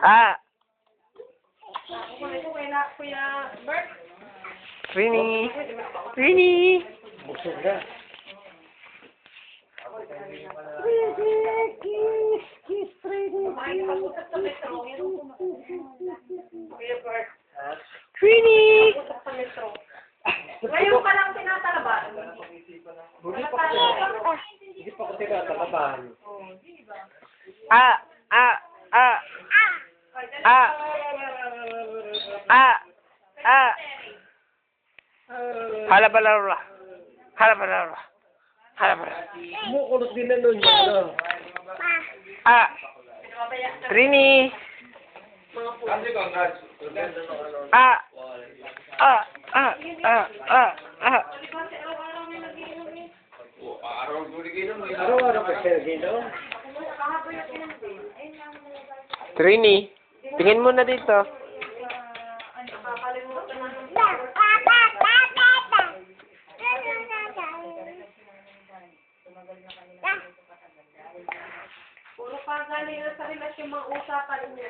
Ah. Kuya Bert. Rini. Rini. Busog na. Rini. Ngayon pa lang tinatalaba. Hindi pa ko tinatalabahan. Ah. Ah. Ah. Ah. Ah. Ah. Halabalala. Halabalala. Halabalala. Kumukulot din na nun yung ano. Ah. Rini. Ah. Ah. Ah. Ah. Ah. Ah. Araw-araw ka siya dito. Rini. Tingin mo na dito. Puro pa galing na sa relasyon mga usapan niya.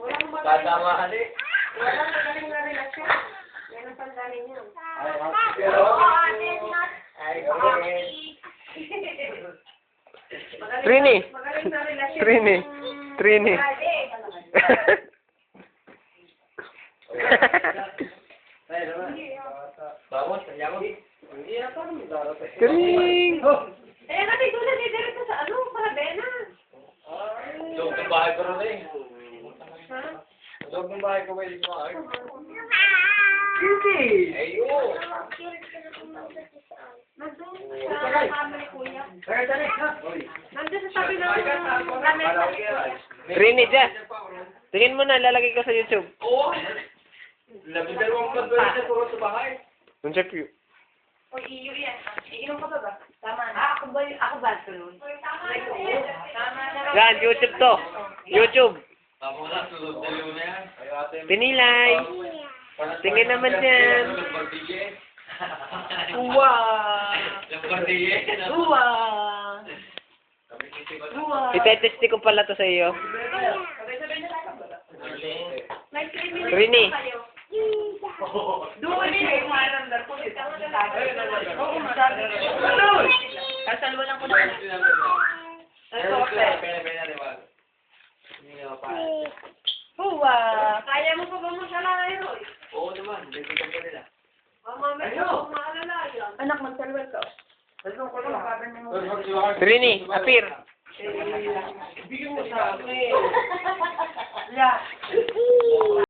Walang Tatamaan eh. Walang magaling na relasyon. Yan ang pangalan niya. Trini. Magaling na relasyon. Trini. Trini. Bawat, sayang. Hindi na pa naman darating. Tring. Eh, kasi doon na diretso sa ano, para Bena. Loob ng bahay ko rin eh. Ha? Loob ng bahay ko pwede mo ay. Hindi. Ayun. Nandun sa family kuya. Nandun sa sabi ng lamesa ni kuya. Trini, dyan. Tingin mo na, lalagay ko sa YouTube. Oo. Labing-dalawang pagdala sa turo sa bahay. Don't check you. O, iyo yan. Iinom ka ba ba? Tama na. Ako ba ito nun? Tama na. Yan, YouTube to. YouTube. Tama na, sulog-daliw na yan. Pinilay. Tingin naman dyan. Uwa! Lambardiye. Uwa! Uwa! Itetesti ko pala to sa iyo. Rini. Doon eh, marandar ko. Oo, masabi. Kasalwa lang ko na. Uwa! Kaya mo pa ba mo siya lang ngayon? Oo naman, dito pa nila. Mamaya, maalala yan. Anak, magsalwal ka. Rini, appear. Bigyan mo sa akin. Yeah.